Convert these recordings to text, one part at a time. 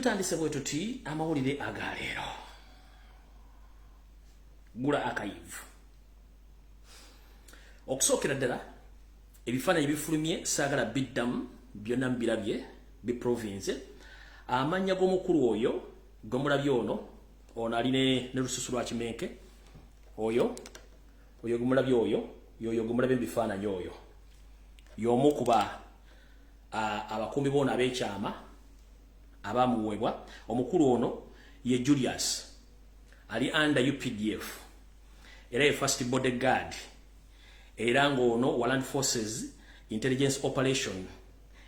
tutandise bwe tuti amawulire agaleero. Gula archive. Okusookera ddala ebifaananyi bifulumye saagala biddamu byonna mbirabye biprovince. Amannya g'omukulu oyo gomulabye ono ali ne lususu lwa kimenke oyo gomulabye oyo gomulabye bifaananyi oyo y'omu kuba abakumbi boona ab'ekyama abamuweebwa. Omukulu ono ye Julius ali under UPDF era ye first bodyguard era ng'ono wa Land Forces Intelligence Operation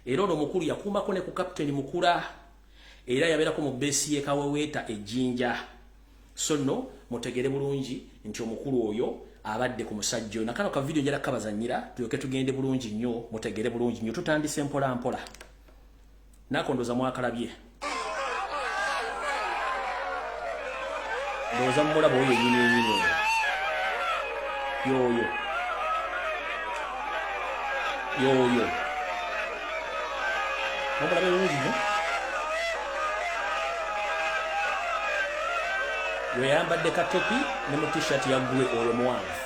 era ono omukulu yakuumako ne ku Captain Mukula era yabeerako mu besi ye Kaweweeta ejjinja. So no mutegere bulungi nti omukulu oyo abadde ku musajja na kano ka video njala kabazanyira tuyoke tugende bulungi nnyo mutegere bulungi nnyo. Tutandise mpola mpola nakondoza mwakalabye ndoza mmola boyo nyine yoyo mumulabe bulungi nnyo yambadde katopi ne mu t-shirt ya gwe oyo muwanvu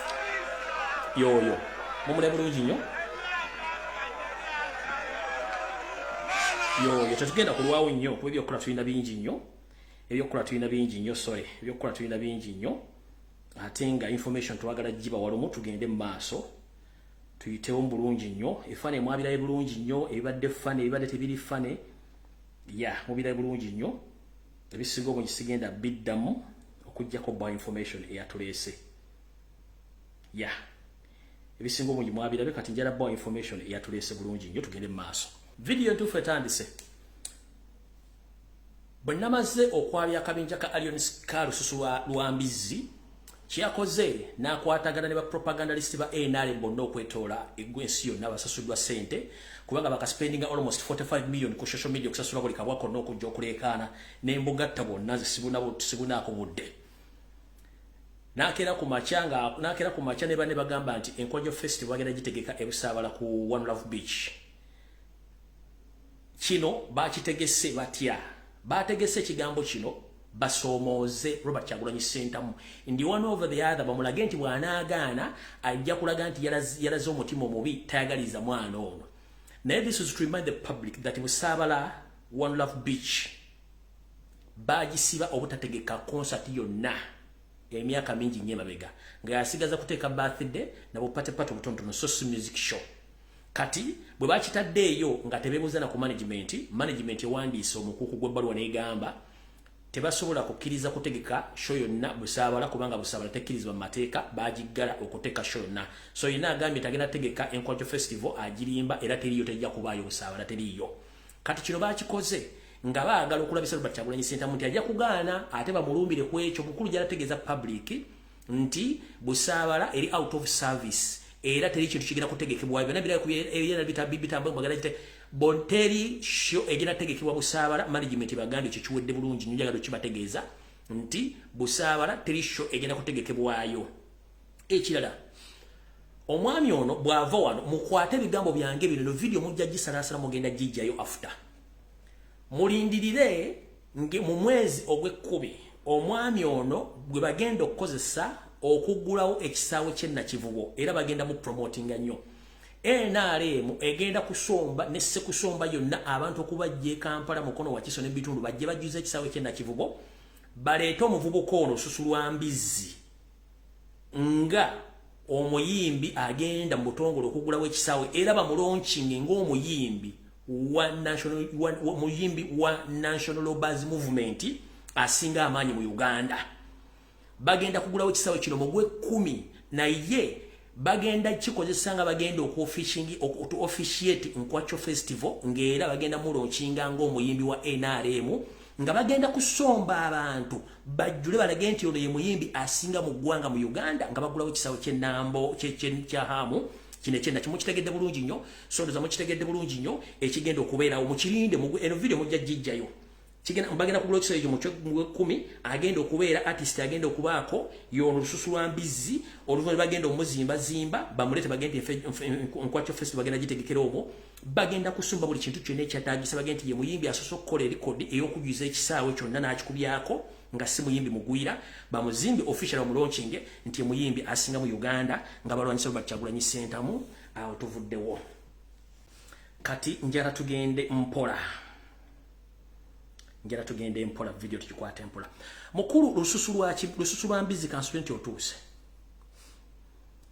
yoyo mumulabe bulungi nnyo yoyo. Tetugenda kulwawo nnyo kuba ebyokukola tulina bingi nnyo ebyokukola tulina bingi nnyo ate nga information twagala giba walumu tugende mu maaso tuyitewo bulungi nnyo. Efane mwabiraye bulungi nnyo ebibadde fane ebibadde tebiri fane mubiraye bulungi nnyo ebisinga obungi sigenda biddamu okujjako bwa information eyatuleese ebisinga obungi mwabirabe kati njala bwa information eyatuleese bulungi nnyo tugende mu maaso. Video ntuufu etandise. Bwe namaze okwabya akabinja ka Alliance ka lususu lwa Mbizzi kyakoze n'akwatagana ne bapropagandalist ba NRM bonna okwetoola eggwensi yonna abasasuddwa ssente kubanga bakaspendinga almost 45 million ku social media okusasula buli kabwako n'okujja okuleekaana n'embugatta bonna zisibunaako budde. Nakera ku macha ne banne bagamba nti Enkwajo Festival bagenda gitegeka ebusaabala ku One Love Beach. Kino bakitegese batya? Bategese kigambo kino basoomoze Robert Kyagulanyi Ssentamu ndi one over the other bamulage nti bw'anaagaana ajja kulaga nti yalaze omutima omubi tayagaliza mwana ono. Naye this is to remind the public that Busaabala One Love Beach bagisiba obutategeka concert yonna emyaka mingi nnyo emabega nga yasigaza kuteeka birthday na bupatepato butonotono social music show. Kati bwe bakitaddeeyo nga tebeebuuza na ku management ewandiise omukuuku gw'ebbaluwa n'egamba tebasobola kukkiriza kutegeka show yonna Busaabala kubanga Busaabala tekkirizibwa mu mateeka bagiggala okuteeka show yonna. So yina agambye tagenda tegeka Enkwajo Festival agirimba era teriyo tejja kubaayo Busaabala teriyo. Kati kino bakikoze nga baagala okulabisa Robert Kyagulanyi Ssentamu nti ajja kugaana ate bamulumbire ku ekyo mukulu gyalategeeza public nti Busaabala eri out of service era teri kintu kigenda kutegekebwa byonna birala bitambwe mwagala kite bonteri show egenda tegekebwa Busaabala management bagambye kyo kiwedde bulungi nnyo njagala kibategeeza nti Busaabala teri show egenda kutegekebwayo. Ekirala omwami ono bw'ava wano mukwate ebigambo byange bino video mujja gisalaasala mugenda gijjayo after mulindirire mu mwezi ogw'ekkubi omwami ono gwe bagenda okukozesa okuggulawo ekisaawe ky'ennakivubo era bagenda mu promotinga nnyo. NRM egenda kusomba ne ssekusomba yonna abantu okubajja e Kampala Mukono Wakiso n'ebitundu bajje bajjuza ekisaawe ky'ennakivubo baleete omuvubuka ono Lususu lwa Mbizzi nga omuyimbi agenda mu butongole okuggulawo ekisaawe era bamulonkinge ng'omuyimbi wa National Robbers Movement asinga amaanyi mu Uganda. Bagenda kugulawo ekisaawe kino mu Gw'ekkumi naye bagenda kikozesa nga bagenda officiate Enkwajo Festival ng'era bagenda mulonkinga ng'omuyimbi wa NRM nga bagenda kusomba abantu bajjule balage nti ono ye muyimbi asinga mu ggwanga mu Uganda nga bagulawo ekisaawe ky'ennambo kya Hamu kino ekyenna kimukitegedde bulungi nnyo sondoza mukitegedde bulungi nnyo ekigenda okubeerawo mukirinde eno video mujja gijjayo bagenda kugula ekiseera ekyo mu 10 agenda okubeera artist agenda okubaako yono lususu lwa mbizi oluvannyuma bagenda omuzimba bamulete bagenda nkwatyo festival bagenda gitegekera omwo bagenda kusumba buli kintu kyonna ekyataagisa bagenda ye muyimbi asoose okukola erikodi ey'okujjuza ekisaawe kyonna n'akikubyako nga si muyimbi mugwira bamuzimbi official omulaunching nti muyimbi asinga mu Uganda nga balwanyisa Robert Kyagulanyi Ssentamu awo tuvuddewo kati njala tugende mpola video tukikwata mpola mukulu lususu lwa mbizi constituent otuuse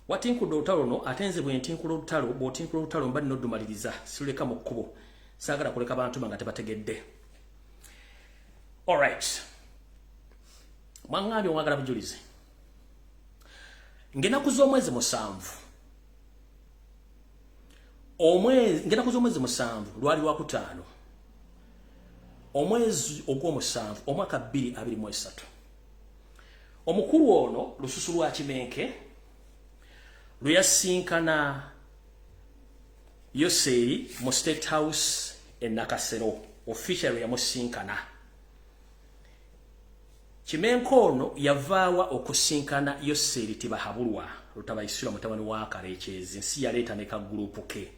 watinkudde olutalo no atenze bwe ntinkula olutalo mbadde noddumaliriza sileka mu kkubo saagala kuleka bantu nga tebategedde alright mwangambye mwagala bujulizi ngenaku z'omwezi musanvu lwali lwakutaano omwezi ogw'omusanvu omwaka 2023 omukulu ono lususu lwa Kimenke luyasinkana Yoseri mu State House e Nakasero official yamusinkana Kimenke ono yavaawa okusinkana Yoseri tibahabulwa lutabayisira mutabani wa Kalekyezi nsi yaleeta ne ka group ke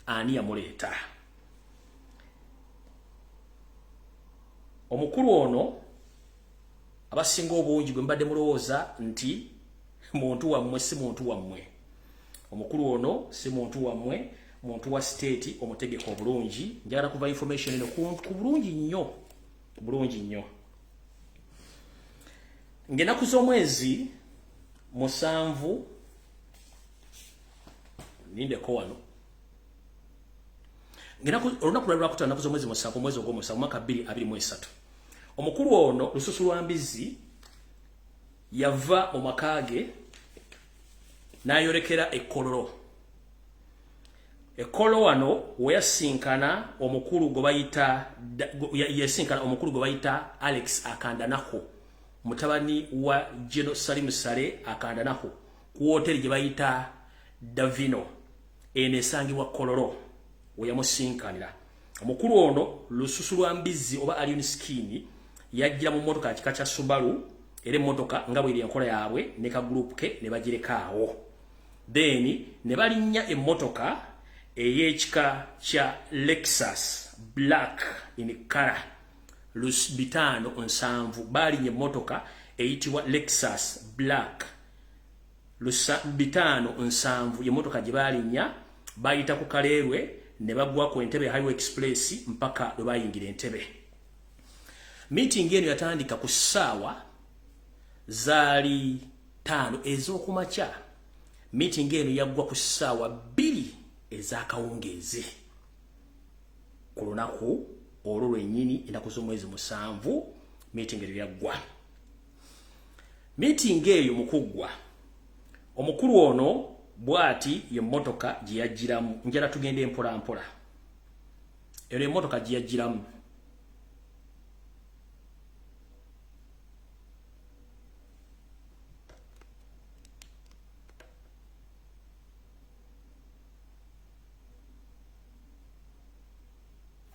ani yamuleeta omukulu ono abasinga obungi gwe mbadde mulowooza nti muntu wammwe si muntu wammwe omukulu ono si muntu wammwe muntu wa state omutegeka obulungi njagala kuva information eno ku bulungi nnyo ng'enaku z'omwezi musanvu nindeko wano olunaku lwali lwakutaano ennaku z'omwezi musanvu omwezi ogw'omusanvu mwaka 2023 omukulu ono lususu lwa mbizi yava mu maka ge n'ayolekera ekkololo wano weyasinkana omukulu gwe bayita Alex Akandanaho mutabani wa Jeno Salim Sale Akandanaho ku hoteli gye bayita Davino eno esangibwa Kololo weyamusinkanira omukulu ono lususu lwa mbizi oba alien skin yajjira mu motoka kika kya Subaru ere motoka nga bwe enkola yaabwe ne ka group ke ne bagirekaawo then ne balinnya emmotoka ey'ekika kya Lexus black in color bitano nsanvu balinnya emmotoka eyitibwa Lexus black bitano nsanvu y'emmotoka gye balinnya bayita ku Kaleerwe ne bagwa ku Entebbe Highway Express mpaka lwe bayingira Entebbe. Meeting eno yatandika ku ssaawa zaali 5 ez'okumakya. Meeting eno yaggwa ku ssaawa 2 ez'akawungeezi. Ku lunaku olwo lwennyini ennaku z'omwezi musanvu meeting eno yaggwa. Meeting eyo mukuggwa omukulu ono bwati y'emmotoka gye yajjiramu njala tugende mpola mpola. Ero emmotoka gye yajjiramu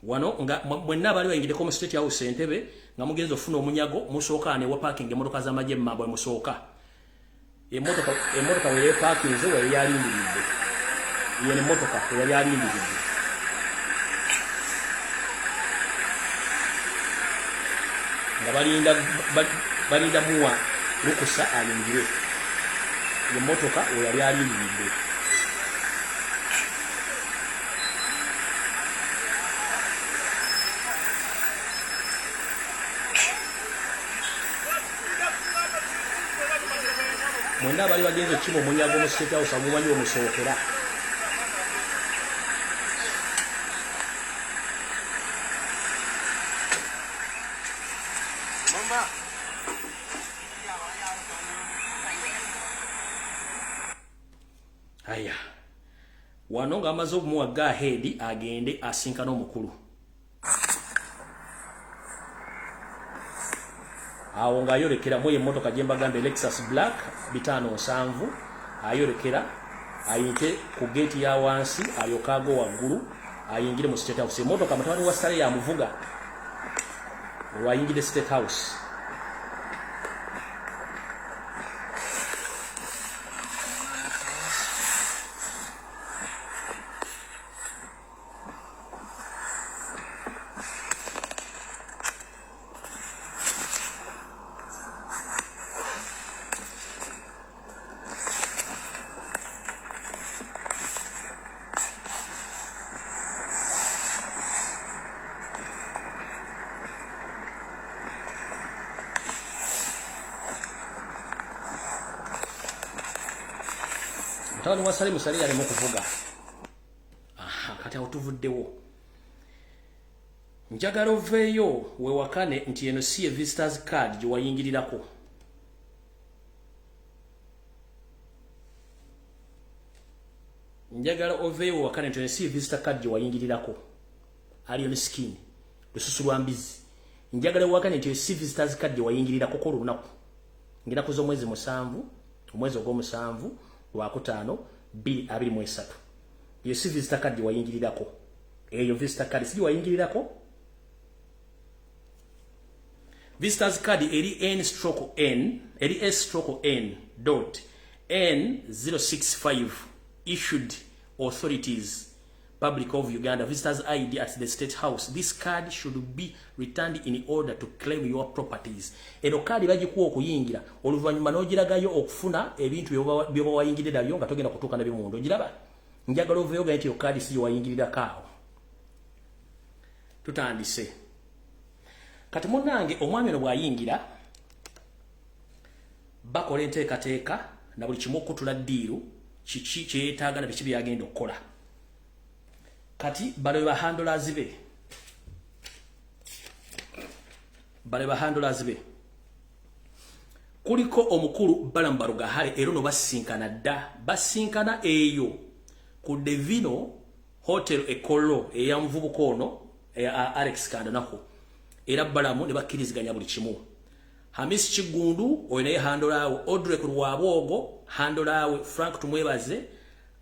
wano nga mwenna bali bayingireko mu State House Entebbe nga mugenzo ofuna omunyago musooka ne wa parking emmotoka z'amagye mmabwe musooka. Emotoka we parking zo we yali ndibide. Yene motoka we yali ndibide. Nga balinda muwa lukusa alingire. Ye motoka we yali ndibide. Mwenda bali bagenze kimo munyago mu State House amumanyi omusookera. Mama. Aya. Wano nga amaze okumuwa go ahead agende asinkana omukulu. Awo nga ayolekera mu emmotoka gye mbagambe Lexus Black bitano nsanvu ayolekera ayite ku gate ya wansi ayokago waggulu ayingire mu State House. Emmotoka mutabani wa Sale ya muvuga wayingire State House. Tawani wasali musali yali mukuvuga. Aha, kati awo tuvuddewo. Njagala oveeyo weewakane nti eno si ye visitors card gye wayingirirako. Njagala oveeyo weewakane nti eno si ye visitor card gye wayingirirako. Alien skin. Lususu lwa mbizi. Njagala weewakane nti eno si visitors card gye wayingirirako ko lunaku. Ngira kuzo mwezi musanvu, omwezi ogw'omusanvu. Lwakutaano 223 yo si visitor card wayingirirako eyo visitor card si wayingirirako visitors card eri N/N eri S/N dot N065 issued authorities Public of Uganda visitors ID at the State House. This card should be returned in order to claim your properties. Eno card bagikuwa okuyingira oluvanyuma n'ogiragayo okufuna ebintu byoba wayingirira byo nga togenda kutuuka nabyo mu ndo giraba. Njagala oveeyo ga nti yo card si wayingirira kaawo. Tutandise. Kati munnange omwami ono bw'ayingira bakola enteekateeka na buli kimu okutula ddiiru kiki kyetaaga na biki byagenda okukola. Kati bale handlers be. Bale handlers be. Kuliko omukulu balambaruga hale ero no basinkana dda. Basinkana eyo ku Bwino Hotel Ekolo eyamvubuko ono Alex Kandanako. Era balamu ne bakkiriziganya buli kimu. Hamis Chigundu oyinaye handlawe Audrey Kurwabwogo handlawe Frank Tumwebaze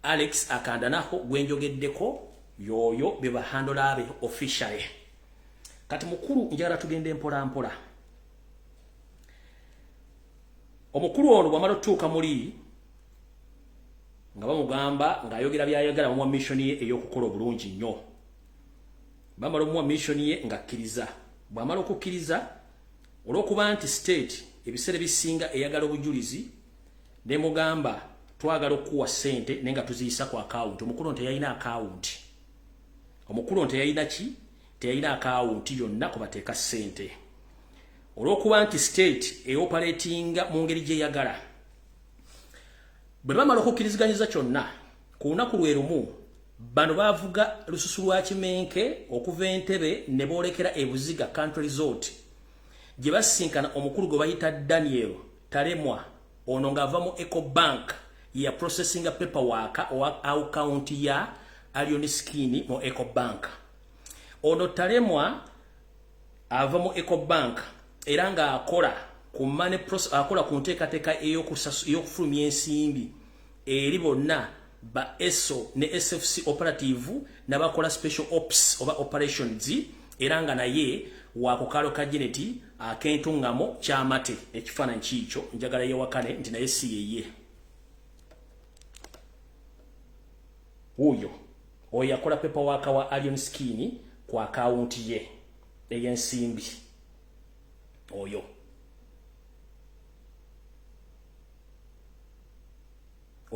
Alex Akandanako gwenjogeddeko yoyo beba handlawe officially. Kati mukuru njagala tugende mpola mpola. Omukulu ono bwamala tuuka muli nga bamugamba ng'ayogera byayagala mu mission ye ey'okukola obulungi nnyo. Bamala mu mission ye ng'akkiriza. Bwamala okukkiriza olw'okuba nti state ebiseera bisinga eyagala obujulizi ne mugamba twagala okuwa sente nenga tuziyisa ku account. Omukulu nte yalina account. Omukulu nte yalina ki? Teyalina account yonna kubateeka sente. Olw'okuba nti state eoperatinga mu ngeri gye yagala. Bwe bamala okukkirizganyiza kyonna ku lunaku lwe lumu bano bavuga lususu lwa Kimenke okuva Entebbe ne boolekera ebuziga country resort gye basinkana omukulu gwe bayita Daniel Talemwa ono ng'ava mu Ecobank ya processing paperwork owa account ya Alien Skin mu Ecobank. Ono Talemwa ava mu Ecobank era nga akola ku money process akola ku nteekateeka ey'okufulumya ensimbi eri bonna ba ESO ne SFC operative n'abakola special ops oba operations era nga naye wakukalo ka geneti akentungamo kyamate ekifaananyi kiikyo njagala yewakane nti naye si yeye. Oyo yakola paperwork wa Alien Skin ku account ye ey'ensimbi oyo.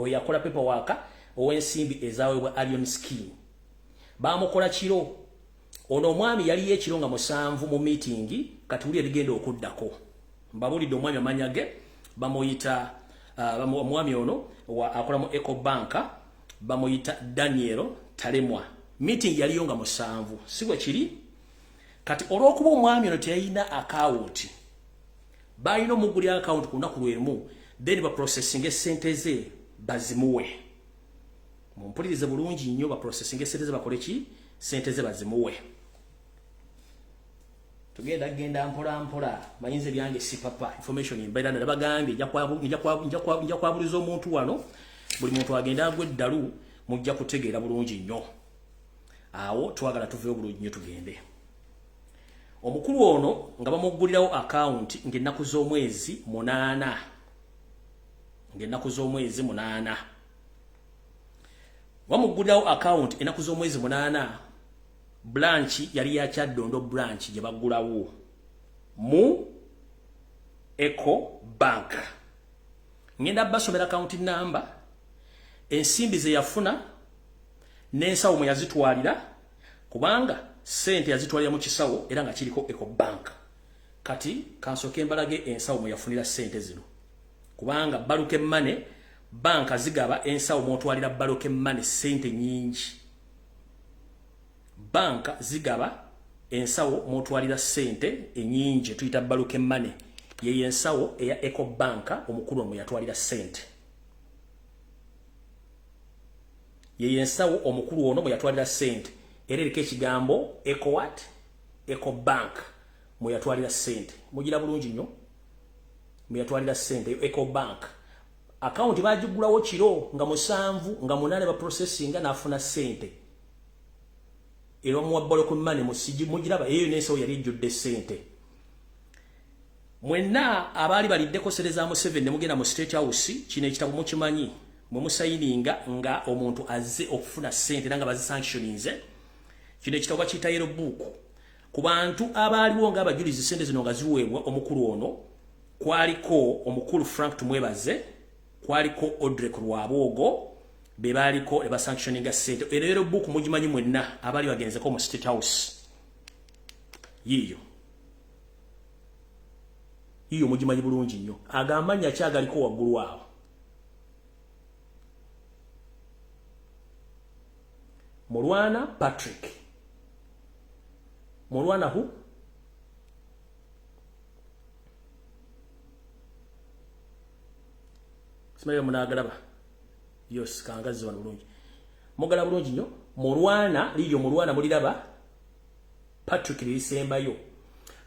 Yakola paperwork ow'ensimbi ezaweebwa Alien Skin. Bamukola kiro. Ono omwami yali yekiro nga 7 mu meeting kati uli ebigenda okuddako. Mbabulidde omwami amanyage bamuyita omwami ono akola mu Ecobank bamuyita Daniel Talemwa. Meeting yali yonga 7 sigwe kiri. Kati olw'okuba omwami ono teyalina account balina omuguli account ku lunaku lwemu then ba processing esente ze bazimuwe. Mumpulirize bulungi nnyo ba processing esente ze bakole ki sente ze bazimuwe. Tugenda mpola mpola mayinze byange si papa information imbeera na bagambye nja kwabuliza omuntu wano buli muntu agenda agwe ddalu mujja kutegeera bulungi nnyo. Awo twagala tuveyo bulungi nnyo tugende. omukulu ono nga bamugulirawo account ng'ennaku z'omwezi 8 ng'ennaku z'omwezi 8 bamugulirawo account ennaku z'omwezi 8 branch yali ya Kyaddondo branch gye bagulawo mu Eco Bank. Ngenda basomera account number ensimbi ze yafuna n'ensawo mwe yazitwalira kubanga sente yazitwalira mu kisawo era nga kiriko Eco Bank. Kati kansoke mbalage ensawo mwe yafunira sente zino kubanga baluke money banka zigaba ensawo mwotwalira baluke money sente nyingi. Banka zigaba ensawo mwotwalira sente enyingi tuyita baluke money. Ye ensawo eya Eco Bank omukulu omwe yatwalira sente. Ye ensawo omukulu ono mwe yatwalira sente. Era eriko ekigambo Eco what? Eco Bank mwe yatwalira sente. Mugira bulungi nnyo. Mwe yatwalira sente Eco Bank. Account bagigulawo kiro nga 7 nga 8 ba processing n'afuna sente. Era muwabbalo ku money musiji mugiraba eyo n'ensawo yali ejjudde sente. Mwenna abali baliddeko sereza mu 7 ne mugenda mu State House kino ekitabo mukimanyi mwe musayininga nga omuntu azze okufuna sente nanga bazisanctioninze. Kino ekitabo bakiyita yellow book. Ku bantu abaliwo nga abajulizi sente zino nga ziweebwa omukulu ono kwaliko omukulu Frank Tumwebaze, kwaliko Odrek Lwabwogo, be baliko eba sanctioninga sente. Era yellow book mugimanyi mwenna abali bagenzeko mu State House. Yiyo mugimanyi bulungi nnyo. Agambanya kyagaliko waggulu awo. Mulwana Patrick. Mulwana hu? Simayo munagalaba. Yos kangazi wano bulungi. Mugala bulungi nnyo. Mulwana liyo mulwana muliraba. Patrick lisembayo.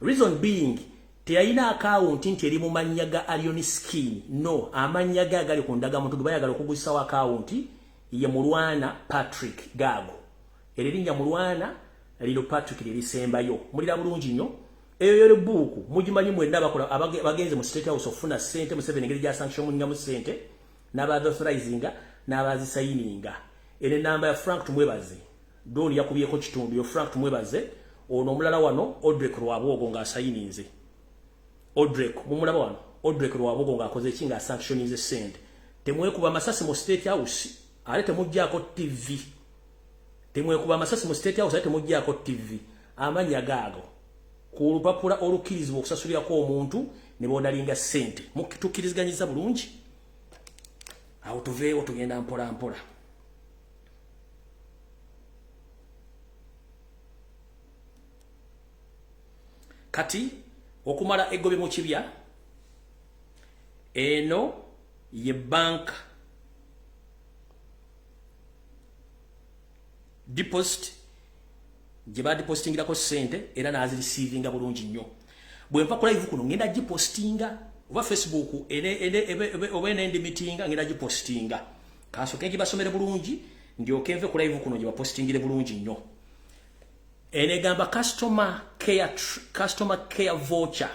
Reason being teyalina account nti eri mu mannya ga Alioni Skin. No, amannya ga gali ku ndagamuntu bayagala okugusawo account ye Mulwana Patrick Gago. Erinnya Mulwana lino Patrick lirisembayo. Mulira bulungi nnyo. Eyo yole buku mugimanyi mwenna bakola abagenze mu State House ofuna sente mu 7 ngeri ja sanction munga mu sente n'abaauthorizinga n'abazisayininga. Ene namba ya Frank Tumwebaze. Doni yakubyeko kitundu yo Frank Tumwebaze ono omulala wano Odrek Lwabwogo nga asayininze. Odrek mumulaba wano Odrek Lwabwogo nga akoze kinga sanctioninze sente. Temwekuba masasi mu State House alete mujjako TV. Temwekuba masasi mu State House alete mujjako TV. Amanya gago ku lupapula olukirizibwa okusasulirako omuntu ne bonalinga sente. Mukitukiriziganyiza bulungi. Awo tuveewo tugenda mpola mpola. Kati okumala egobe mu kibya eno ye bank deposit gye badepositingirako sente era nazirecevinga bulungi nnyo. Bwe nva ku live kuno ngenda gipostinga oba Facebook oba enendi mitinga ngenda gipostinga. Kansoke ngibasomere bulungi ndyoke nve ku live kuno gye bapostingire bulungi nnyo. Enegamba customer care voucher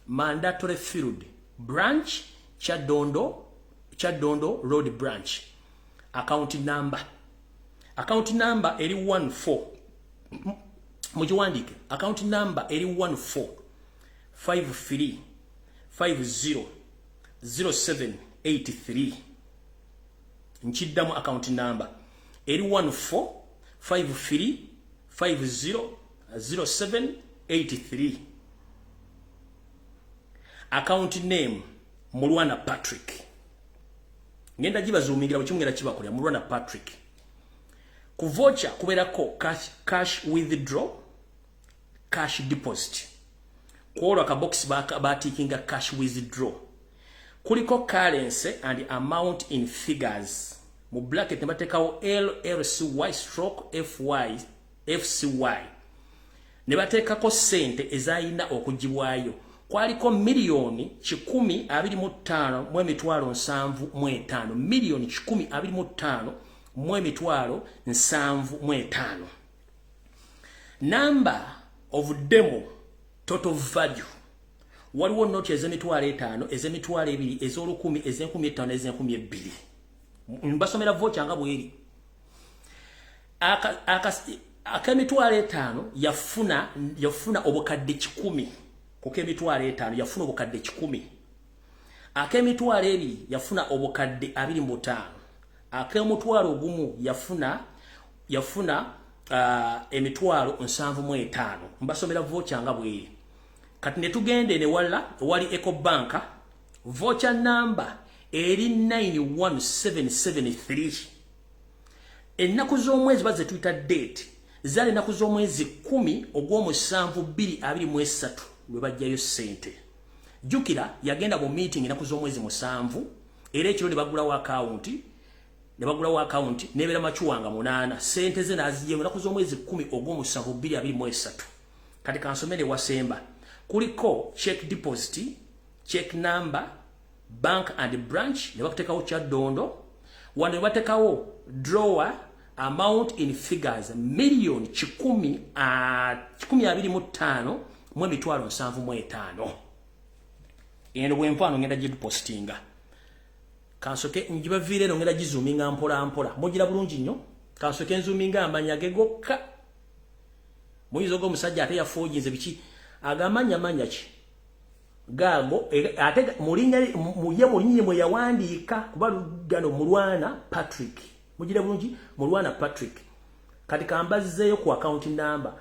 mandatory field branch Kyaddondo road branch account number eri 14 mujiwandike account number eri 14 53 50 0783 nchiddamu account number eri 14 53 500783. Account name Mulwana Patrick. Ngenda jibazumingira bukimwera kibakolya Mulwana Patrick. Ku voucher kuberako cash withdraw, cash deposit. Kwolwa ka box batikinga cash withdraw. Kuliko currency and amount in figures. Mu bracket nebatekawo LLCY/FCY ne bateekako sente ezayina okugibwayo. Kwaliko milioni 125,775 milioni 125,775. Number of demo total value waliwo noti ezemitwalo 5 ezemitwalo 2 ez'olukumi ez'enkumi 5 ez'enkumi 2 mbasomera voucher nga bweri akemitwalo 5 yafuna obukadde 10 kukemitwalo 5 yafuna obukadde 10 akemitwalo 2 yafuna obukadde 25 akemutwalo gumu yafuna emitwalo 75 mbasomera voucher nga bweri kati ne tugende ne wali Ecobank voucher number eri 91773 ennaku z'omwezi baze tuita date zali ennaku z'omwezi 10 ogw'omusanvu 2023 lwe bajjayo sente jukira yagenda mu meeting ennaku z'omwezi 7 era ekiro ne bagulawo account nebera machuwanga 8 sente ze naziye ennaku z'omwezi 10 ogw'omusanvu 2023 kati kansomere wasemba kuliko check deposit check number bank and branch ne bakutekawo kya dondo wano batekawo drawer amount in figures million 10,25 mu emitwalo 75 eno bwempano ngenda gidepositinga kansoke njibavire no ngenda gizuminga mpola mugira bulungi nnyo kansoke nzuminga amanya gegokka muyizo go musajja ate yafoojinze biki agamanya ki gago ate mulinya muye mwe yawandika kuba gano mulwana Patrick mugira bulungi mulwana Patrick kati kambazizeyo ku account number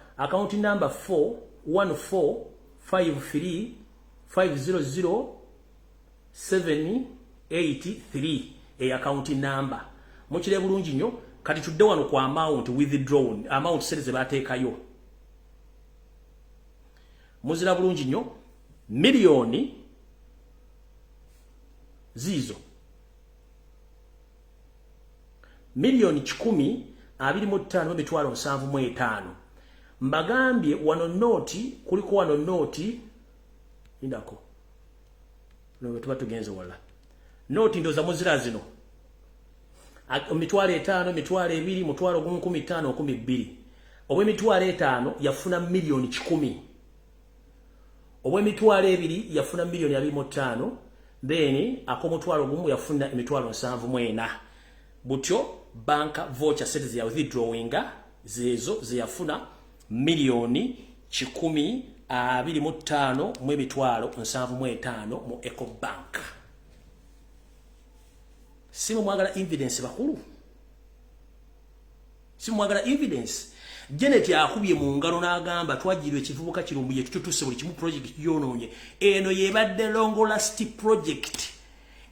41453500,783 account number mukire bulungi nnyo kati tudde wano kwa amount withdrawn amount seze bateekayo muzira bulungi nnyo milioni zizo milioni 10,25 mbagambye wano noti kuliko wano noti indako no tuba tugenze wala noti ndo za muzira zino mitwalo 5 mitwalo 2 mutwalo 15 12 obwe mitwalo 5 yafuna milioni 10 obwe mitwalo 2 yafuna milioni 25 then akomutwalo gumu yafuna emitwalo 74 butyo banka voucher set ya withdrawinga zezo ziyafuna milioni 10,25 mu emitwalo 75 mu Ecobank. Simu mwagala evidence bakulu. Simu mwagala evidence. Janet yakubye mu ngalo n'agamba twajirwe ekivubuka kirumbuye tututuse buli kimu project yononye. Eno yebadde long last project.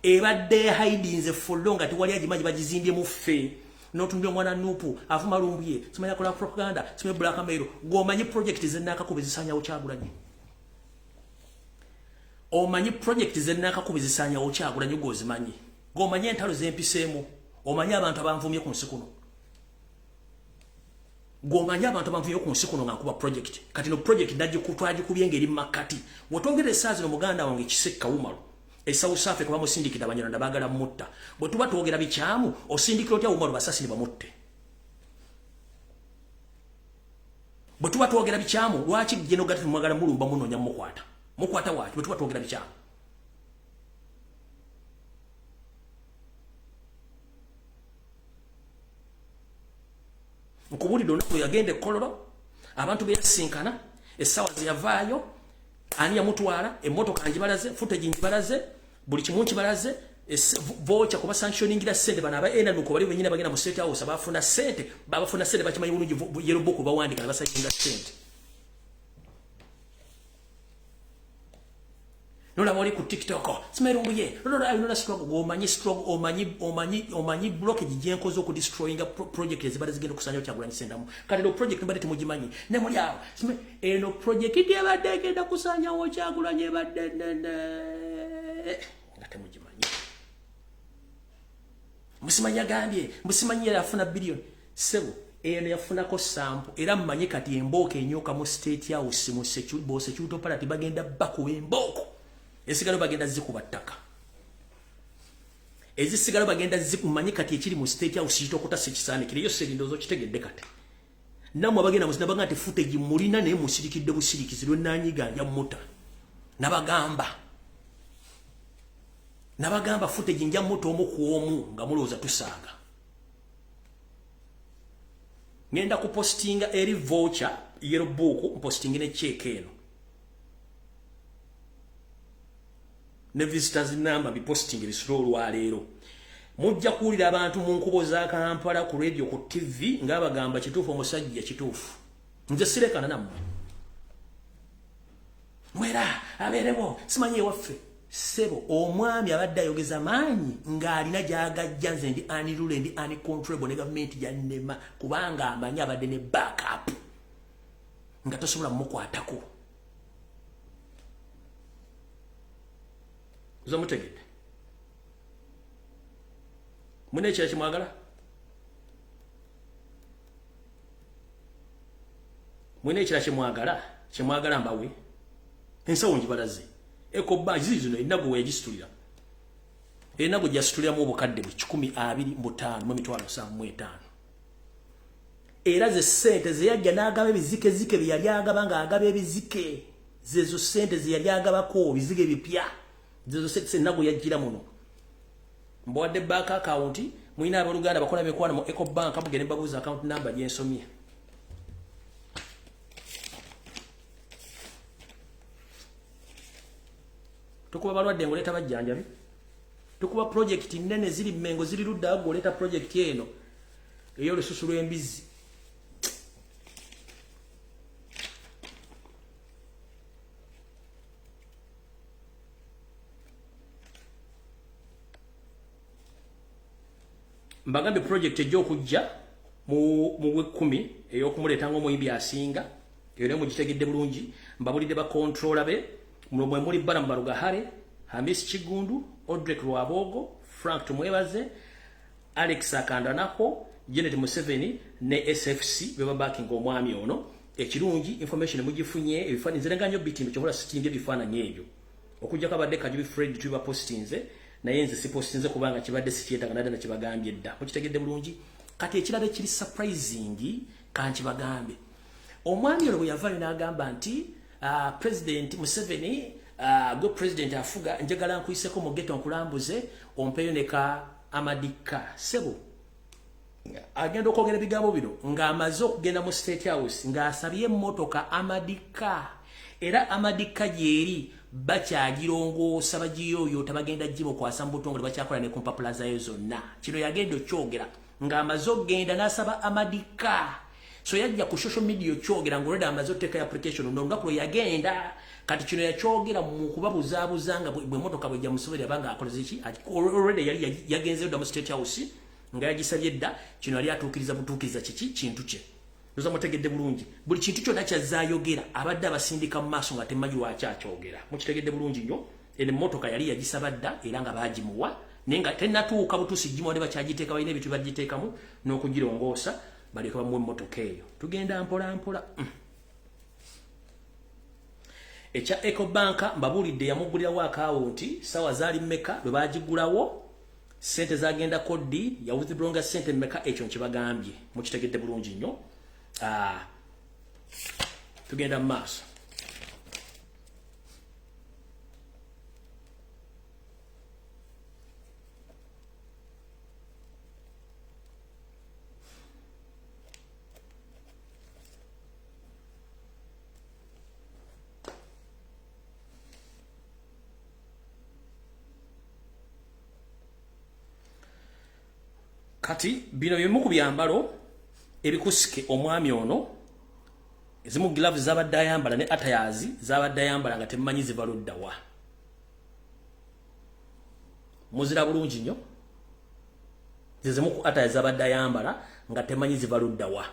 Ebadde hidinze for long ati wali agimanyi bagizimbye mu ffe. Notumbye mwana nupu afuma Lumbuye simanya kola propaganda simanya black mail gomanyi project zenaka kubizisanya okyagulanye omanyi project zenaka kubizisanya okyagulanye gozimanyi gomanyi entalo zempisemu omanyi abantu abanvumye ku nsikuno gomanyi abantu abanvumye ku nsikuno ngakuba project kati no project ndaje kutwaji kubyengeri makati wotongere sazi no muganda wange kisekka umalo South Africa bamusindikira abanyarwanda bagala mutta bwe tuba twogera bikyamu osindikira otya umaro basasi bamutte bwe tuba twogera bikyamu lwaki geno gati mwagala mulumba munonya mukwata wachi bwe tuba twogera bikyamu nkubulidde onako yagende kololo abantu beyasinkana essawa ziyavaayo ani yamutwala emmotoka njibalaze footage njibalaze buli kimu nkibalaze voucher kuba sanctioningira sente bana aba enda nuko bali benyina bagenda mu state house abafuna sente babafuna sente bakimanyi bulungi yero boku bawandika basakinga sente nola wali ku TikTok simerumbuye nola struggle omanyi blockage jenkozo ku destroying project ezibale zigenda kusanya kyagulanye sendamu kale do project mbale temugimanyi ne muli awo eno project yabadde genda kusanya wo kyagulanye badde ngate mugimanyi musimanya gambye musimanya yafuna billion sebo eno yafunako sample era mmanyi kati emboka enyoka mu state house mu security party bagenda bakuba emboko esigalo bagenda zikuba ttaka ezisigalo bagenda zikumanyi kati ekiri mu state house kitokota sekisane kiriyo serindozo kitegedde kati namwe abagenda muzina baga nti footage mulina naye musirikidde busirikizi lwenanyiga nja muta nabagamba footage nja muta omu ku omu nga mulowooza tusaaga ngenda kupostinga eri voucher yero book mpostingi ne check eno ne visitors number bipostingi bisolo lwaleero mujja kuwulira abantu mu nkubo za Kampala ku radio ku TV ng'abagamba kituufu omusajja kituufu nze sirekana nammwe mwera abeerebo simanyi ewaffe sebo omwami abadde ayogeza maanyi ng'alina gy'agajja nze ndi anirule ndi uncontrollable ne gavumenti gyannema kubanga amanyi abadde ne backup nga tosobola mukwatako uzamutegedde mune ekira kimwagala mwine ekira kimwagala mbawe ensawo njibalaze ekoba zino enago yagisitulira enago jasituliramu obukadde bwe 125 mu mitwalo 75 era ze sente ze yajja n'agaba ebizike bye yali agaba nga agaba ebizike zezo sente ze yali agabako bizige bipya zezo sente enago yajjira muno mbwadde bank account mwina abaluganda bakola mikwana mu Ecobank abugene babuza account number gyensomye tukuba balwadde ngoleta bajjanjabi tukuba project nene ziri mengo ziri ludda agoleta project eno eyo lususulu embizi mbagambe project ejjo kujja mu 10 eyo kumuleta ngo muyimbi asinga eyo mu gitegedde bulungi mbabulide ba controller be mulomwe muri bara mbaruga hare Hamis Chigundu Odrek Rwabogo Frank Tumwebaze Alex Akanda nako Janet Museveni ne SFC beba backing omwami ono ekirungi information mugifunye ebifani nzirenganyo bitimbe kyobola sitinge bifana nyebyo okujja kabadde kajubi Fred tuba postinze na yenze si postinze kubanga kibadde sikyeta kanada na kibagambye dda mukitegedde bulungi kati ekirabe kiri surprising kanchi bagambe omwami ono yavale n'agamba nti President Museveni go president afuga njagala nkuyiseko mu ghetto nkulambuze ompeyo neka amadika sebo agenda okogera bigambo bino nga amaze okugenda mu State House nga asabye motoka amadika era amadika yeri bakyagirongo sabagiyoyo tabagenda jibo kwa sambutongole bakyakola ne kumpapula zayo zonna kino yagenda kyogera nga amaze okugenda nasaba amadika so yajja ku social media kyogera ngoreda amaze oteka application ndo ngakulo yagenda kati kino yakyogera mu kubabuzabuzanga bwe motoka bwe jamusobera banga akoleze ki already yali yagenze mu State House nga yagisabye dda kino yali atukiriza butukiriza kiki kintu kye Noza mutegedde bulungi buli kintu kyonna kyazayogera abadde abasindika mu maaso nga temanyi lwaki akyogera mukitegedde bulungi nnyo ene motoka yali yagisaba dda era nga bagimuwa nenga tennatuuka butuusi gimuwa ne bakyagiteeka balina ebintu bagiteekamu n'okugirongoosa baleka bamuwe motoka eyo tugenda mpola mpola ekya Ecobank mbabulidde yamugulirawo akawunti sawa zaali mmeka lwe bagigulawo sente zagenda kodi ya withdrawing sente mmeka ekyo nkibagambye mukitegedde bulungi nnyo tugenda mu maaso kati bino bimu ku byambalo ebikusike omwami ono ezimu gloves zabadde ayambala ne atayazi zabadde ayambala nga temumanyi zibaludda wa muzira bulungi nnyo zizimu ku atayazi zabadde ayambala nga temanyi zibaludda wa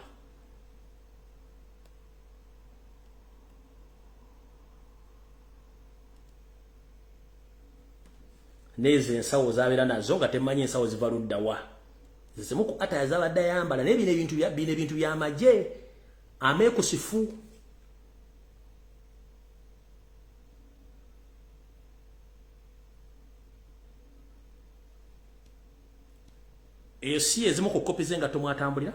nezo ensawo zabeera nazo nga temanyi ensawo zibaludda wa zizimu ku atayazi zabadde ayambala naye bino ebintu by'amagye amekusifu eyo si ezimu ku kopi ze nga tomwatambulira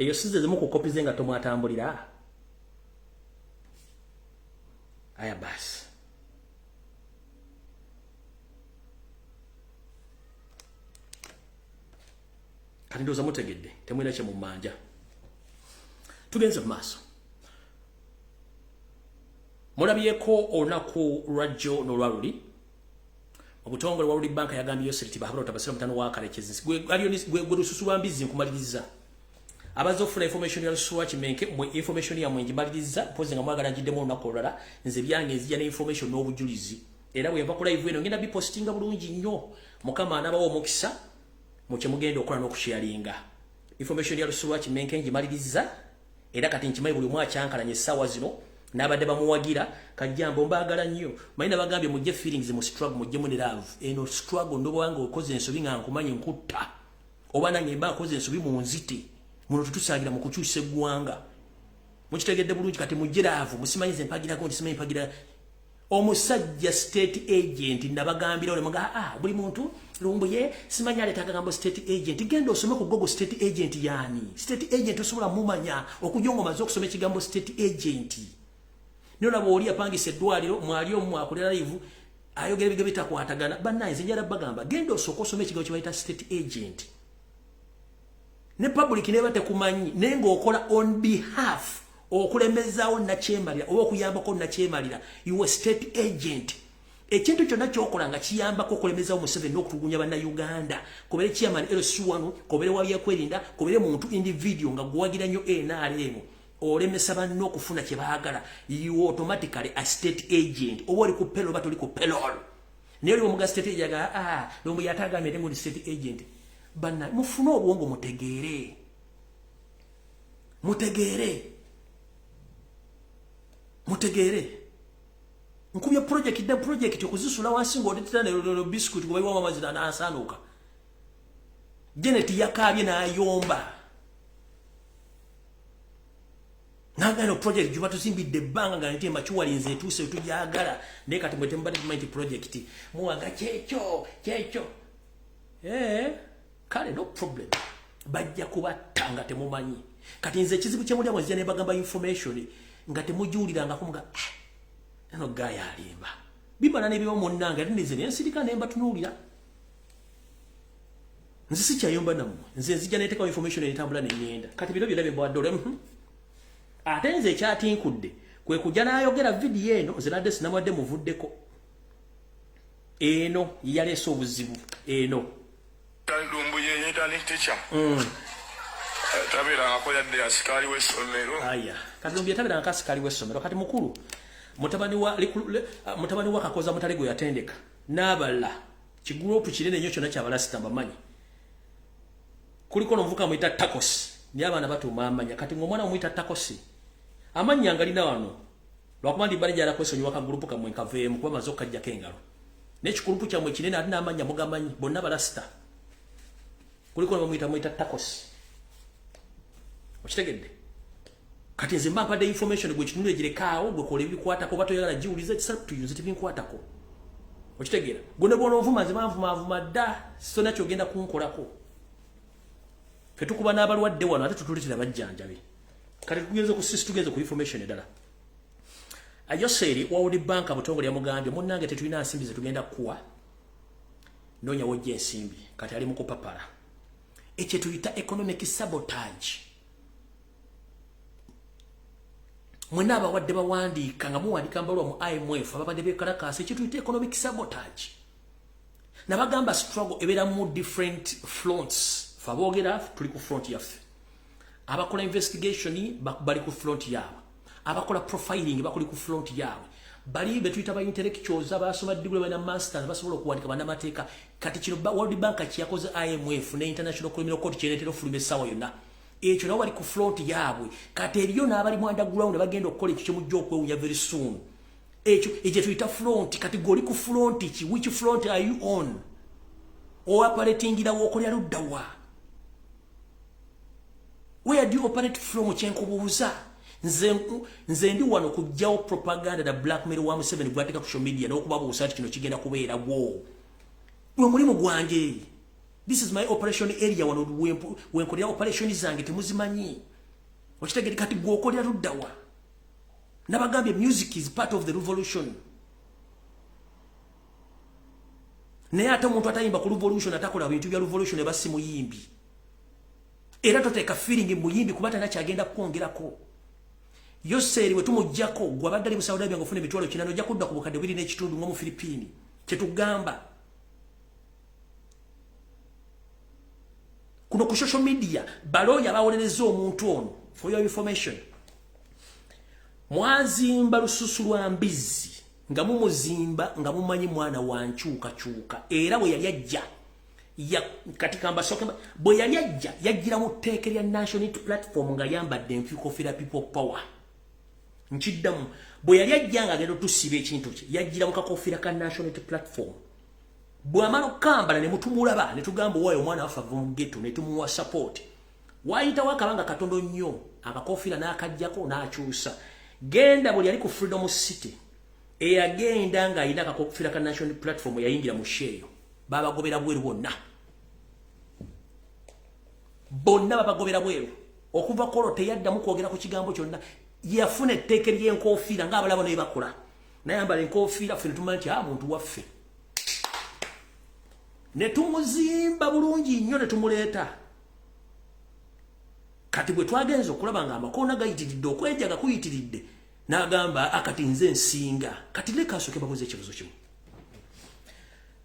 eyo size zimu ku kopi zenga tomwatambulira aya basi kati ndoza mutegedde temwina kye mu manja tugenze mu maaso mulabyeko olunaku lwajjo n'olwaluli obutongole bwa World Bank yagambye Yosiriti bahabula tabasira mutano wa kalekezi gwe lususu lwa mbizi nkumaliriza abazofuna information ya lusuwa kimenke mu information ya mwenji maliriza poze nga mwagala jiddemu olunaku olulala nze byange nzija ne information n'obujulizi era bwe yava ku live eno ngenda bipostinga bulungi nnyo mukama anabawo omukisa mu kye mugenda okukola n'okusharinga information ya lusuwa kimenke njimaliriza era kati nkimanyi buli mwa kyankalanye essaawa zino n'abadde bamuwagira kajjambo mbaagala nnyo mayina bagambye mujje feelings mu struggle mujje mu love eno struggle ndo bwanga okoze ensobi nga nkumanyi nkutta oba nange mba akoze ensobi mu nzite muno tutusagira mu kukyusa eggwanga mukitegedde bulungi kati mujje love musimanyize mpagirako nti mpagira omusajja state agent nabagambira ole mga buli muntu Lumbuye simanyi aleta kagambo state agent genda osome ku Google state agent yani state agent osobola mumanya okujongo mazo okusoma ekigambo state agent nona bwoli apangise eddwaliro mwali omu akolera live ayogera bigebe bitakwatagana bannaye njala bagamba genda osome ekigambo kibayita state agent ne public neba tekumanyi nengo okola on behalf okulemezaawo nakyemalira oba okuyambako nakyemalira you state agent ekintu kyonna kyokola nga kiyambako okulemezaawo Museveni n'okutugunya bannayuganda kobere chairman LC1 kobere wabyakwerinda kobere muntu individual nga guwagira nnyo NRM olemesa banno okufuna kye baagala you automatically a state agent oba oli ku payroll batoli ku payroll naye oli omuga state agent lombo yatagamire ngo state agent banna mufuna obwongo mutegeere nkubya project okuzisula wansi ng'odetera ne biscuit kuba iwa amazina n'asaanuka Janet yakabye n'ayomba nagano project juba tusimbidde ebbanga nga nti machuwalinze etuse tujagala naye kati mwete mbadde project muwaga kyekyo kale no problem bajja kubatta temumanyi kati nze ekizibu kye muli amazina ne bagamba information nga temujuuliranga kumuga eno gaya alimba bimala n'ebiba munnanga ate nze nensirika ne mbatunuulira nze sikyayomba nammwe nze nzija neteekawo information etambula neŋŋenda kati biro byonna byebawaddole ate nze ekyatinkudde kwe kujja n'ayogera vidiyo eno nze nadde sinamadde muvuddeko eno yaleese obuzibu eno Lumbuye yetali teacher tabira akoyadde asikali w'essomero aya kati Lumbuye tabira akasikali w'essomero kati mukulu mutabani wa kakoza mutalego yatendeka n'abala kigurupu kinene nnyo kyonna kyabalasita bamanyi kuliko n'omuvuka muyita takosi ni abaana batuuma amanya kati ng'omwana omuyita takosi amanya ngalina wano lwakuba ndi bali jala kwesonyiwa kagurupu kamwe nkaveemu kuba maze okukajjako engalo n'ekikurupu kyammwe kinene ate n'amanya mugamanyi bonna balasita kuliko n'omuyita takosi okitegedde kati nze mba mpadde information gwe kitundu egirekaawo gwe kola ebikwatako oba toyagala giwuliza tuyunze tebinkwatako okitegeera gwe bwona ovuma nze manvumavuma dda sitona kyogenda kunkolako fe tukuba n'abalwadde wano ate tutuletera bajjanjabe kati tugenze ku information eddala ajoseeri wa World Bank butongole yamugambye munnange tetulina nsimbi ze tugenda kuwa noonya wojja ensimbi kati ali mu kupapala ekyo tuyita economic sabotage mwena abawadde bawandiika nga muwandiika mbalwa mu IMF ababadde bekalakaasa ekyo tuyita economic sabotage nabagamba struggle ebeera mu different fronts faboogera tuli ku front yaffe abakola investigation bali ku front yaabwe abakola profiling bakuli ku front yaabwe bali betuyita ba intellectuals abasoma degree bana masters basobola okuwandika bannamateeka kati kino World Bank kiyakoze IMF ne International Criminal Court kyereetera ofuluma essaawa yonna ekyo nabo bali ku front yaabwe kati eriyo n'abali mu underground bagenda okukola ekyo kyemujja okwewunya very soon ekyo tuyita front kati goli ku front ki which front are you on operating ira wokolya luddawa where do you operate from kyenkubuuza nze ndi wano kujjawo propaganda na blackmail wa Museveni gwateeka ku social media n'okubabuusa nti kino kigenda kubeerawo gwe mulimu gwange this is my operation area wano wenkolera operation zange temuzimanyi okitegere kati gwokolera luddawa nabagambye music is part of the revolution naye ate omuntu atayimba ku revolution atakola bintu bya revolution eba si muyimbi era toteeka feeling muyimbi kuba tana kyagenda kwongerako Yoseri we tumujjako gwabadde ali mu Saudi Arabia ngofune mitwalo kinano ojja kudda ku bukadde 2 n'ekitundu ngo mu Philippines kyetugamba kuno ku social media baloya bawolereza omuntu ono for your information mwazimba lususu lwa mbizi nga mumuzimba nga mumanyi mwana wa nkyuka era bwe yali ajja katika ambasoke bwe yali ajja yajjira mu tteeke lya national platform nga yambadde empyukofera people power nkiddamu bwe yali ajja nga agenda tusiba ekintu kye yajjira mu kakofera ka national platform bw'amala okukambala ne mutumulaba ne tugamba waayo omwana waffe ava mu ghetto ne tumuwa support waayitawo akabanga katondo nnyo akakofera n'akajjako n'akyusa genda buli yali ku Freedom City eyagenda ng'ayina akakofera ka national platform yayingira mu sheeyo babagobera bweru bonna babagobera bweru okuva kolo teyaddamu kwogera ku kigambo kyonna yafuna etteeke ly'enkofiira ng'abalabo naye bakola nayambala enkofiira ffe ne tumanyi nti muntu waffe ne tumuzimba bulungi nnyo ne tumuleeta kati bwe twagenza okulaba nga amakoona gayitiridde okwejaga kuyitiridde n'agamba akati nze nsinga kati leka asooke babuze ekibuzo kimu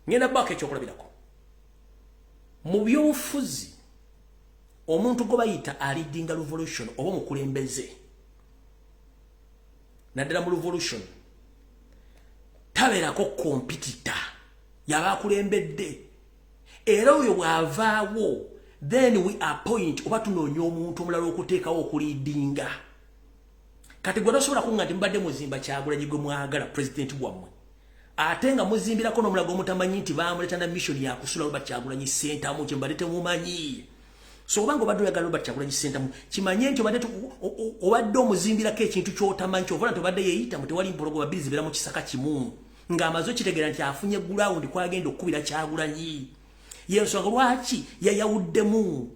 ngenda bako ekyokulabirako mu byobufuzi omuntu gwe bayita alidinga revolution oba omukulembeze naddala mu revolution tabeerako kompitita yabakulembedde era oyo bw'avaawo then we appoint oba tunoonya omuntu omulala okuteekawo okulidinga kati gwe tosobola kunga nti mbadde muzimba Kyagulanyi gwe mwagala president wammwe ate nga muzimbirako n'omulago omutamanyi nti baamuleeta na mission yakusula Robert Kyagulanyi Sente amu kye mbadde temumanyi so obanga obadde oyagala Robert Kyagulanyi Sente amu kimanye nti obadde omuzimbirako ekintu ky'otamanyi ky'ovola nti obadde yeeyita mu tewali mpologo babiri zibeera mu kisaka kimu ng'amaze okitegeera nti afunye ground kwagenda okukubira Kyagulanyi yensonga lwaki yayawuddemu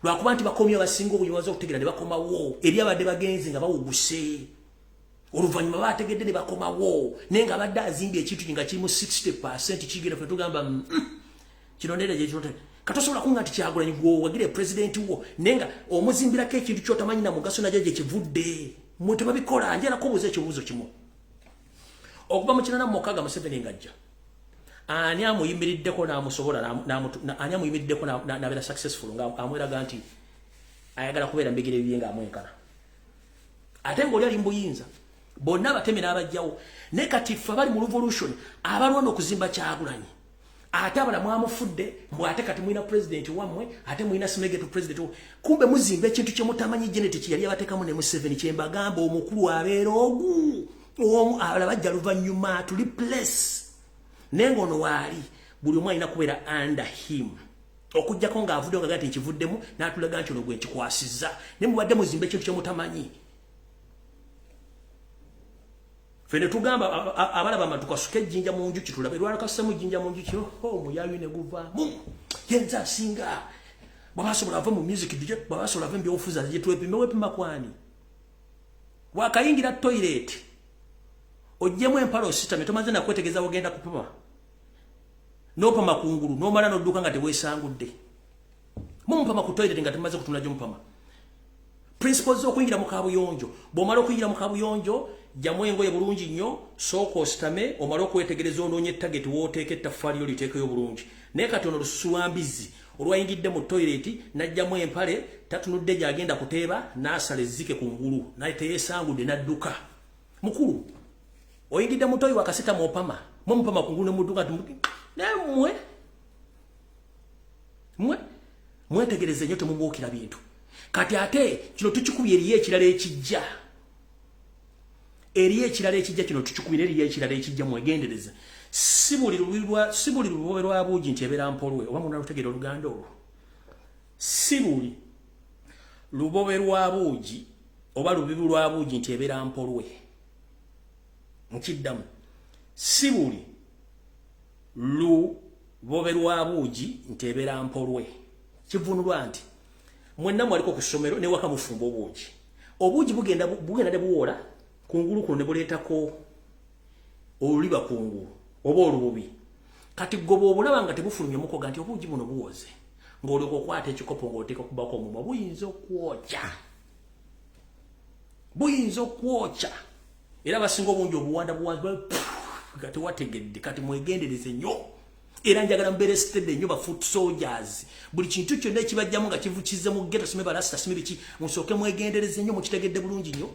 lwakuba nti bakomye abasinga obunyi baza okutegeera ne bakomawo eri abadde bagenzi nga bawuguse oluvannyuma bategedde ne bakomawo naye nga abadde azimbye ekintu nga kirimu 60% kigenda fe tugamba kino ndere gye kinote katosobola kunga nti Kyagulanyi gw'owagire pulezidenti wo naye nga omuzimbirako ekintu ky'otamanyi na mugaso najyo gye kivudde mwe tebabikola njerako obuuza ekibuuzo kimu okuva mu 1996 Museveni ng'ajja ani amuyimiriddeko n'amusobola ani amuyimiriddeko n'abeera successful nga amweraga nti ayagala kubeera mbigire bibye ng'amwenkana ate ng'oli ali mbuyinza bonna abatemi n'abajjawo naye kati ffe abali mu revolution abalwana okuzimba Kyagulanyi ate abala mwamufudde mbwe ate kati mulina president wammwe ate mulina simegeto president kumbe muzimba ekintu kye mutamanyi genetic yali abateekamu ne Museveni kye mbagamba omukulu abeera ogu abala bajja luvannyuma to replace nengo ono waali buli omu alina kubeera under him okujjako ng'avudde nga gati nkivuddemu n'atulaga nti ono gwe nkikwasizza naye mubadde muzimba ekintu kye mutamanyi fene tugamba abalaba amatukasuka ejjinja mu njuki tulabe lwalakasemu ejjinja mu njuki omuyayu ne guvaamu yenza asinga bwabasobola ava mu music DJ bwabasobola ava mbyobufuzi gye twepime wepima kwani wakayingira toilet ojjemu empalo ositame tomaze nakwetegeeza ogenda kupima n'opama kungulu n'omala n'odduka nga teweesangudde mumupama ku toilet nga temaze kutunula gy'omupama principles z'okuyingira mu kaabuyonjo bw'omala okuyingira mu kaabuyonjo jjamu engoye bulungi nnyo sooka ositame omala okwetegereza onoonye ettageti wooteeka ettaffaali lyo liteekeyo bulungi naye kati ono lususu lwa mbizi olwayingidde mu toilet n'ajjamu empale tatunudde gy'agenda kuteeba n'asala ezzike ku ngulu naye teyeesangudde n'adduka mukulu oyingidde mu toyi wakasita mwopama mumupama ku ngulu ne mudduka naye mwetegereze nnyo temubuukira bintu kati ate kino tukikubye eriyo ekirala ekijja kino tukikubye eriyo ekirala ekijja mwegendereze si buli lubobe lwa buugi nti ebeera mpolwe oba muna lutegeera oluganda olwo si buli lubobe lwa buugi oba lubibu lwa buugi nti ebeera mpolwe nkiddamu si buli lubobe lwa buugi nti ebeera mpolwe kivunulwa nti mwenna mwaliko ku ssomero ne waka mufumba obuugi obuugi bugenda ne buwola kungulu kuno ne buleetako oluliba kungulu oba olububi kati gobo obulaba nga tebufulumye mukoga nti obuugi buno buwoze ng'olyoka okwata ekikopo ng'oteeka kubako omumwa buyinza okwokya era basinga obungi obuwanda kati wategedde kati mwegendereze nnyo era njagala mbeere steady nnyo ba foot soldiers buli kintu kyonna ekibajjamu nga kivukize mu ghetto sime barasta sime biki musooke mwegendereze nnyo mukitegedde bulungi nnyo